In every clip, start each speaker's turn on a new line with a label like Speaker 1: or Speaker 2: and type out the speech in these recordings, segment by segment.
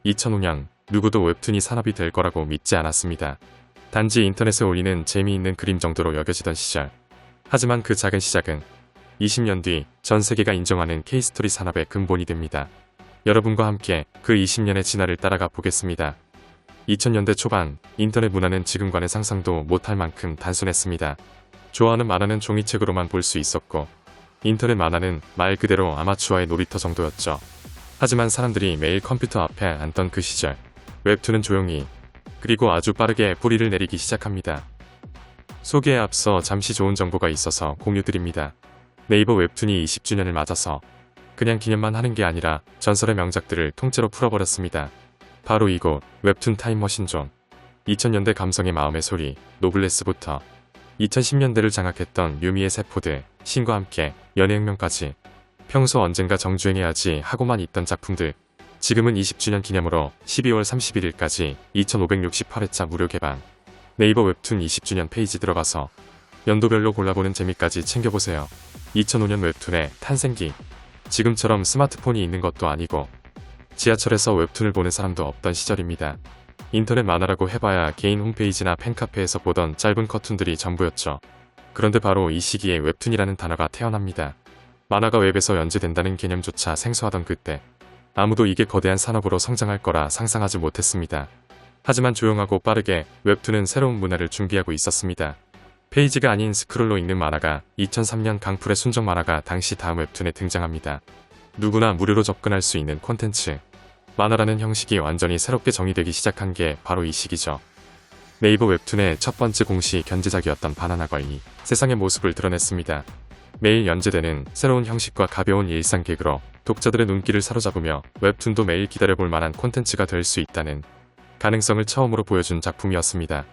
Speaker 1: 2005년 누구도 웹툰이 산업이 될 거라고 믿지 않았습니다. 단지 인터넷에 올리는 재미있는 그림 정도로 여겨지던 시절. 하지만 그 작은 시작은 20년 뒤 전 세계가 인정하는 K스토리 산업의 근본이 됩니다. 여러분과 함께 그 20년의 진화를 따라가 보겠습니다. 2000년대 초반 인터넷 문화는 지금과는 상상도 못할 만큼 단순했습니다. 좋아하는 만화는 종이책으로만 볼 수 있었고 인터넷 만화는 말 그대로 아마추어의 놀이터 정도였죠. 하지만 사람들이 매일 컴퓨터 앞에 앉던 그 시절, 웹툰은 조용히 그리고 아주 빠르게 뿌리를 내리기 시작합니다. 소개에 앞서 잠시 좋은 정보가 있어서 공유드립니다. 네이버 웹툰이 20주년을 맞아서 그냥 기념만 하는 게 아니라 전설의 명작들을 통째로 풀어버렸습니다. 바로 이곳 웹툰 타임머신존. 2000년대 감성의 마음의 소리, 노블레스부터 2010년대를 장악했던 유미의 세포드, 신과 함께 연애혁명까지 평소 언젠가 정주행해야지 하고만 있던 작품들. 지금은 20주년 기념으로 12월 31일까지 2568회차 무료 개방. 네이버 웹툰 20주년 페이지 들어가서 연도별로 골라보는 재미까지 챙겨보세요. 2005년 웹툰의 탄생기. 지금처럼 스마트폰이 있는 것도 아니고 지하철에서 웹툰을 보는 사람도 없던 시절입니다. 인터넷 만화라고 해봐야 개인 홈페이지나 팬카페에서 보던 짧은 커툰들이 전부였죠. 그런데 바로 이 시기에 웹툰이라는 단어가 태어납니다. 만화가 웹에서 연재된다는 개념조차 생소하던 그때 아무도 이게 거대한 산업으로 성장할 거라 상상하지 못했습니다. 하지만 조용하고 빠르게 웹툰은 새로운 문화를 준비하고 있었습니다. 페이지가 아닌 스크롤로 읽는 만화가 2003년 강풀의 순정 만화가 당시 다음 웹툰에 등장합니다. 누구나 무료로 접근할 수 있는 콘텐츠. 만화라는 형식이 완전히 새롭게 정의되기 시작한 게 바로 이 시기죠. 네이버 웹툰의 첫 번째 공식 견제작이었던 바나나 걸니, 세상의 모습을 드러냈습니다. 매일 연재되는 새로운 형식과 가벼운 일상 개그로 독자들의 눈길을 사로잡으며 웹툰도 매일 기다려볼 만한 콘텐츠가 될 수 있다는 가능성을 처음으로 보여준 작품이었습니다.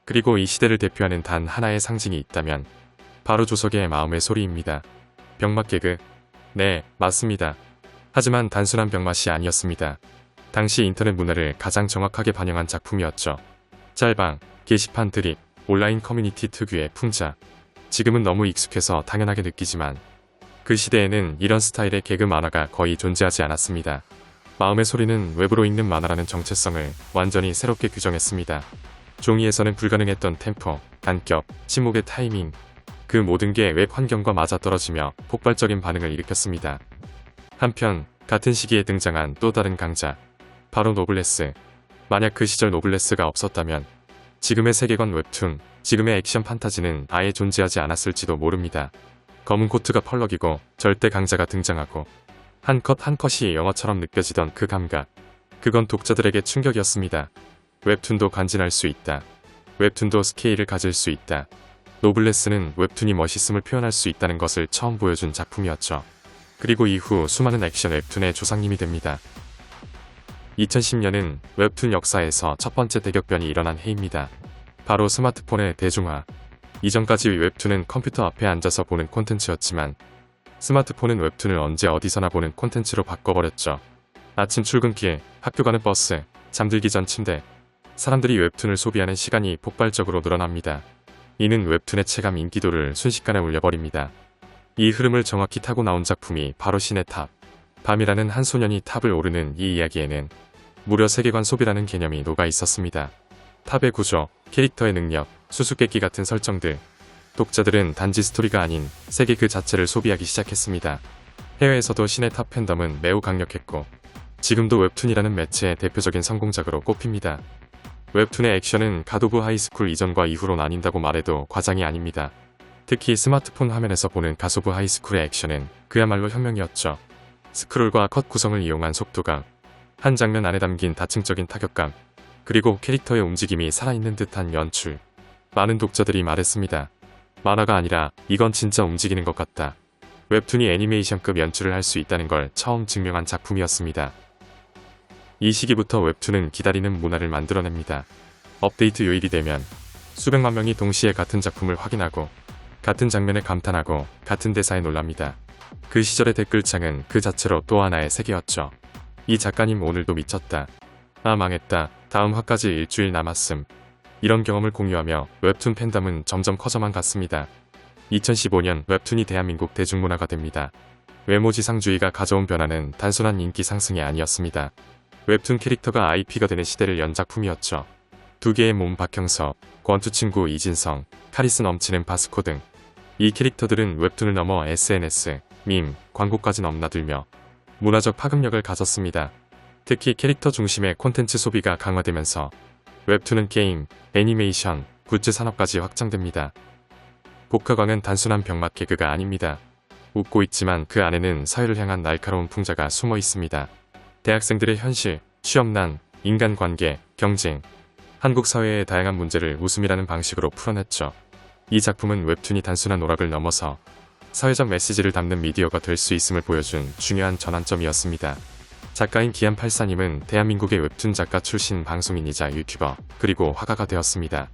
Speaker 1: 그리고 이 시대를 대표하는 단 하나의 상징이 있다면 바로 조석의 마음의 소리입니다. 병맛 개그? 네, 맞습니다. 하지만 단순한 병맛이 아니었습니다. 당시 인터넷 문화를 가장 정확하게 반영한 작품이었죠. 짤방, 게시판 드립, 온라인 커뮤니티 특유의 풍자. 지금은 너무 익숙해서 당연하게 느끼지만 그 시대에는 이런 스타일의 개그 만화가 거의 존재하지 않았습니다. 마음의 소리는 웹으로 읽는 만화라는 정체성을 완전히 새롭게 규정했습니다. 종이에서는 불가능했던 템포, 단격, 침묵의 타이밍, 그 모든 게 웹 환경과 맞아떨어지며 폭발적인 반응을 일으켰습니다. 한편 같은 시기에 등장한 또 다른 강자, 바로 노블레스. 만약 그 시절 노블레스가 없었다면 지금의 세계관 웹툰, 지금의 액션 판타지는 아예 존재하지 않았을지도 모릅니다. 검은 코트가 펄럭이고 절대 강자가 등장하고 한 컷 한 컷이 영화처럼 느껴지던 그 감각. 그건 독자들에게 충격이었습니다. 웹툰도 간지날 수 있다. 웹툰도 스케일을 가질 수 있다. 노블레스는 웹툰이 멋있음을 표현할 수 있다는 것을 처음 보여준 작품이었죠. 그리고 이후 수많은 액션 웹툰의 조상님이 됩니다. 2010년은 웹툰 역사에서 첫 번째 대격변이 일어난 해입니다. 바로 스마트폰의 대중화. 이전까지 웹툰은 컴퓨터 앞에 앉아서 보는 콘텐츠였지만 스마트폰은 웹툰을 언제 어디서나 보는 콘텐츠로 바꿔버렸죠. 아침 출근길, 학교 가는 버스, 잠들기 전 침대. 사람들이 웹툰을 소비하는 시간이 폭발적으로 늘어납니다. 이는 웹툰의 체감 인기도를 순식간에 올려버립니다. 이 흐름을 정확히 타고 나온 작품이 바로 신의 탑. 밤이라는 한 소년이 탑을 오르는 이 이야기에는 무려 세계관 소비라는 개념이 녹아 있었습니다. 탑의 구조, 캐릭터의 능력, 수수께끼 같은 설정들. 독자들은 단지 스토리가 아닌 세계 그 자체를 소비하기 시작했습니다. 해외에서도 신의 탑 팬덤은 매우 강력했고 지금도 웹툰이라는 매체의 대표적인 성공작으로 꼽힙니다. 웹툰의 액션은 갓 오브 하이스쿨 이전과 이후로 나뉜다고 말해도 과장이 아닙니다. 특히 스마트폰 화면에서 보는 갓 오브 하이스쿨의 액션은 그야말로 혁명이었죠. 스크롤과 컷 구성을 이용한 속도감, 한 장면 안에 담긴 다층적인 타격감, 그리고 캐릭터의 움직임이 살아있는 듯한 연출. 많은 독자들이 말했습니다. 만화가 아니라 이건 진짜 움직이는 것 같다. 웹툰이 애니메이션급 연출을 할 수 있다는 걸 처음 증명한 작품이었습니다. 이 시기부터 웹툰은 기다리는 문화를 만들어냅니다. 업데이트 요일이 되면 수백만 명이 동시에 같은 작품을 확인하고 같은 장면에 감탄하고 같은 대사에 놀랍니다. 그 시절의 댓글창은 그 자체로 또 하나의 세계였죠. 이 작가님 오늘도 미쳤다. 아 망했다. 다음 화까지 일주일 남았음. 이런 경험을 공유하며 웹툰 팬덤은 점점 커져만 갔습니다. 2015년 웹툰이 대한민국 대중문화가 됩니다. 외모지상주의가 가져온 변화는 단순한 인기 상승이 아니었습니다. 웹툰 캐릭터가 IP가 되는 시대를 연 작품이었죠. 두 개의 몸 박형서, 권투 친구 이진성, 카리스 넘치는 바스코 등 이 캐릭터들은 웹툰을 넘어 SNS, 밈, 광고까지 넘나들며 문화적 파급력을 가졌습니다. 특히 캐릭터 중심의 콘텐츠 소비가 강화되면서 웹툰은 게임, 애니메이션, 굿즈 산업까지 확장됩니다. 복화광은 단순한 병맛 개그가 아닙니다. 웃고 있지만 그 안에는 사회를 향한 날카로운 풍자가 숨어 있습니다. 대학생들의 현실, 취업난, 인간관계, 경쟁, 한국 사회의 다양한 문제를 웃음이라는 방식으로 풀어냈죠. 이 작품은 웹툰이 단순한 오락을 넘어서 사회적 메시지를 담는 미디어가 될 수 있음을 보여준 중요한 전환점이었습니다. 작가인 기안84님은 대한민국의 웹툰 작가 출신 방송인이자 유튜버, 그리고 화가가 되었습니다.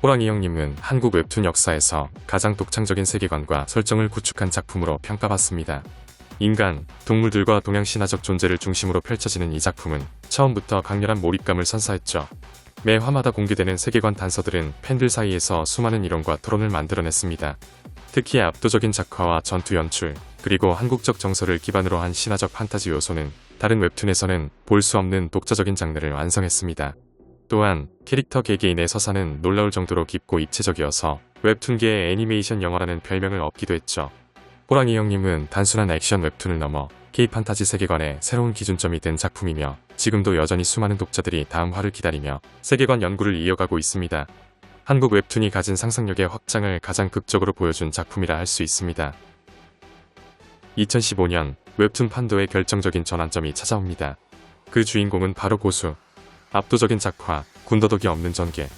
Speaker 1: 호랑이 형님은 한국 웹툰 역사에서 가장 독창적인 세계관과 설정을 구축한 작품으로 평가받습니다. 인간, 동물들과 동양신화적 존재를 중심으로 펼쳐지는 이 작품은 처음부터 강렬한 몰입감을 선사했죠. 매 화마다 공개되는 세계관 단서들은 팬들 사이에서 수많은 이론과 토론을 만들어냈습니다. 특히 압도적인 작화와 전투 연출, 그리고 한국적 정서를 기반으로 한 신화적 판타지 요소는 다른 웹툰에서는 볼 수 없는 독자적인 장르를 완성했습니다. 또한 캐릭터 개개인의 서사는 놀라울 정도로 깊고 입체적이어서 웹툰계의 애니메이션 영화라는 별명을 얻기도 했죠. 호랑이 형님은 단순한 액션 웹툰을 넘어 K-판타지 세계관의 새로운 기준점이 된 작품이며 지금도 여전히 수많은 독자들이 다음 화를 기다리며 세계관 연구를 이어가고 있습니다. 한국 웹툰이 가진 상상력의 확장을 가장 극적으로 보여준 작품이라 할 수 있습니다. 2015년 웹툰 판도의 결정적인 전환점이 찾아옵니다. 그 주인공은 바로 고수. 압도적인 작화, 군더더기 없는 전개,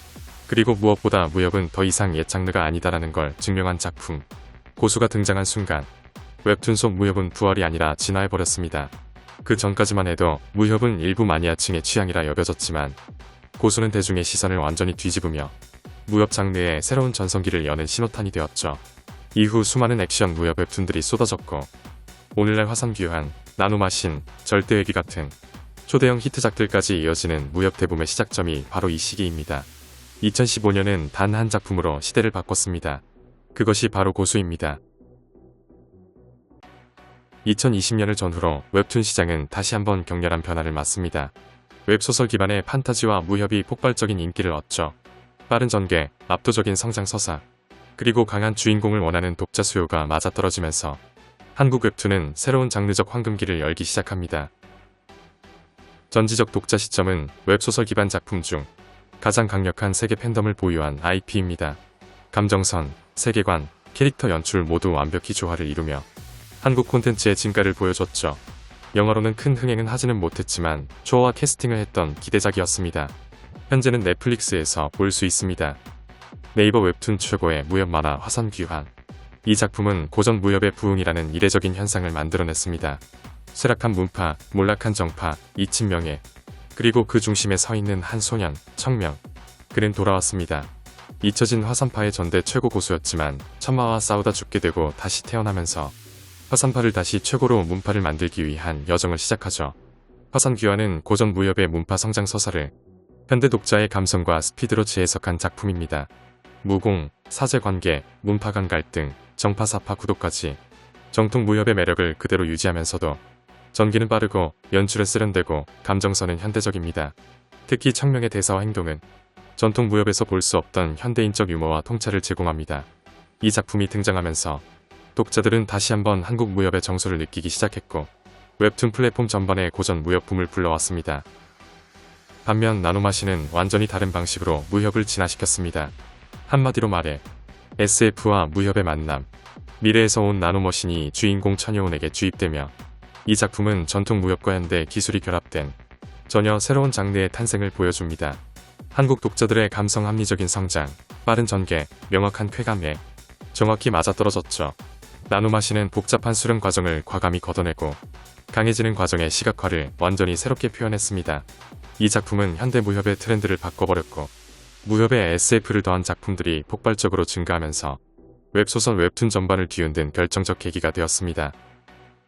Speaker 1: 그리고 무엇보다 무협은 더 이상 옛 장르가 아니다라는 걸 증명한 작품. 고수가 등장한 순간 웹툰 속 무협은 부활이 아니라 진화해버렸습니다. 그 전까지만 해도 무협은 일부 마니아층의 취향이라 여겨졌지만 고수는 대중의 시선을 완전히 뒤집으며 무협 장르의 새로운 전성기를 여는 신호탄이 되었죠. 이후 수많은 액션 무협 웹툰들이 쏟아졌고 오늘날 화산귀환, 나노마신, 절대외기 같은 초대형 히트작들까지 이어지는 무협 대붐의 시작점이 바로 이 시기입니다. 2015년은 단 한 작품으로 시대를 바꿨습니다. 그것이 바로 고수입니다. 2020년을 전후로 웹툰 시장은 다시 한번 격렬한 변화를 맞습니다. 웹소설 기반의 판타지와 무협이 폭발적인 인기를 얻죠. 빠른 전개, 압도적인 성장 서사, 그리고 강한 주인공을 원하는 독자 수요가 맞아떨어지면서 한국 웹툰은 새로운 장르적 황금기를 열기 시작합니다. 전지적 독자 시점은 웹소설 기반 작품 중 가장 강력한 세계 팬덤을 보유한 IP입니다. 감정선, 세계관, 캐릭터 연출 모두 완벽히 조화를 이루며 한국 콘텐츠의 진가를 보여줬죠. 영화로는 큰 흥행은 하지는 못했지만 초호화 캐스팅을 했던 기대작이었습니다. 현재는 넷플릭스에서 볼 수 있습니다. 네이버 웹툰 최고의 무협 만화 화산귀환. 이 작품은 고전 무협의 부흥이라는 이례적인 현상을 만들어냈습니다. 쇠락한 문파, 몰락한 정파, 잊힌 명예, 그리고 그 중심에 서 있는 한 소년, 청명. 그는 돌아왔습니다. 잊혀진 화산파의 전대 최고 고수였지만 천마와 싸우다 죽게 되고 다시 태어나면서 화산파를 다시 최고로 문파를 만들기 위한 여정을 시작하죠. 화산귀환은 고전 무협의 문파 성장 서사를 현대 독자의 감성과 스피드로 재해석한 작품입니다. 무공, 사제관계, 문파 간 갈등, 정파사파 구도까지 정통 무협의 매력을 그대로 유지하면서도 전기는 빠르고 연출은 세련되고 감정선은 현대적입니다. 특히 청명의 대사와 행동은 전통 무협에서 볼 수 없던 현대인적 유머와 통찰을 제공합니다. 이 작품이 등장하면서 독자들은 다시 한번 한국 무협의 정서를 느끼기 시작했고 웹툰 플랫폼 전반에 고전 무협 붐을 불러왔습니다. 반면 나노마신은 완전히 다른 방식으로 무협을 진화시켰습니다. 한마디로 말해 SF와 무협의 만남, 미래에서 온 나노머신이 주인공 천여운에게 주입되며 이 작품은 전통 무협과 현대 기술이 결합된 전혀 새로운 장르의 탄생을 보여줍니다. 한국 독자들의 감성 합리적인 성장, 빠른 전개, 명확한 쾌감에 정확히 맞아떨어졌죠. 나노마신은 복잡한 수련 과정을 과감히 걷어내고 강해지는 과정의 시각화를 완전히 새롭게 표현했습니다. 이 작품은 현대 무협의 트렌드를 바꿔버렸고 무협에 SF를 더한 작품들이 폭발적으로 증가하면서 웹소설 웹툰 전반을 뒤흔든 결정적 계기가 되었습니다.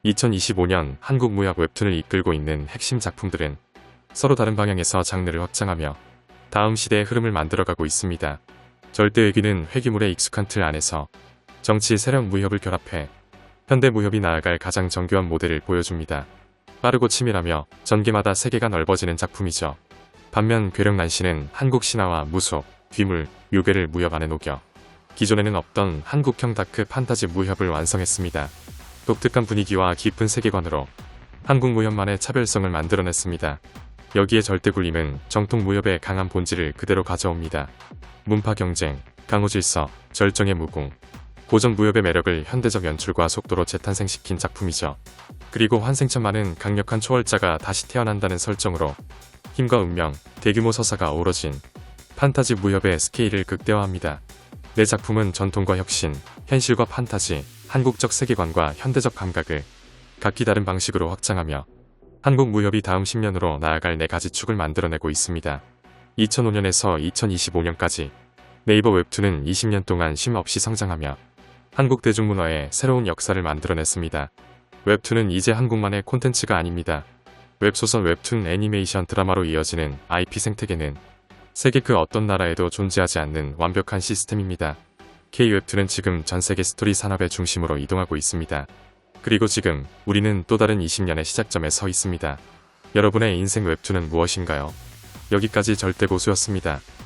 Speaker 1: 2025년 한국 무협 웹툰을 이끌고 있는 핵심 작품들은 서로 다른 방향에서 장르를 확장하며 다음 시대의 흐름을 만들어가고 있습니다. 절대외기는 회귀물의 익숙한 틀 안에서 정치 세력 무협을 결합해 현대 무협이 나아갈 가장 정교한 모델을 보여줍니다. 빠르고 치밀하며 전개마다 세계가 넓어지는 작품이죠. 반면 괴력난시는 한국 신화와 무속, 귀물, 묘괴를 무협 안에 녹여 기존에는 없던 한국형 다크 판타지 무협을 완성했습니다. 독특한 분위기와 깊은 세계관으로 한국 무협만의 차별성을 만들어냈습니다. 여기에 절대굴림은 정통 무협의 강한 본질을 그대로 가져옵니다. 문파 경쟁, 강호질서, 절정의 무궁, 고전 무협의 매력을 현대적 연출과 속도로 재탄생시킨 작품이죠. 그리고 환생천만은 강력한 초월자가 다시 태어난다는 설정으로 힘과 운명, 대규모 서사가 어우러진 판타지 무협의 스케일을 극대화합니다. 내 작품은 전통과 혁신, 현실과 판타지, 한국적 세계관과 현대적 감각을 각기 다른 방식으로 확장하며 한국 무협이 다음 10년으로 나아갈 4가지 축을 만들어내고 있습니다. 2005년에서 2025년까지 네이버 웹툰은 20년 동안 쉼 없이 성장하며 한국 대중문화의 새로운 역사를 만들어냈습니다. 웹툰은 이제 한국만의 콘텐츠가 아닙니다. 웹소설, 웹툰, 애니메이션, 드라마로 이어지는 IP 생태계는 세계 그 어떤 나라에도 존재하지 않는 완벽한 시스템입니다. K-웹툰은 지금 전세계 스토리 산업의 중심으로 이동하고 있습니다. 그리고 지금 우리는 또 다른 20년의 시작점에 서 있습니다. 여러분의 인생 웹툰은 무엇인가요? 여기까지 절대고수였습니다.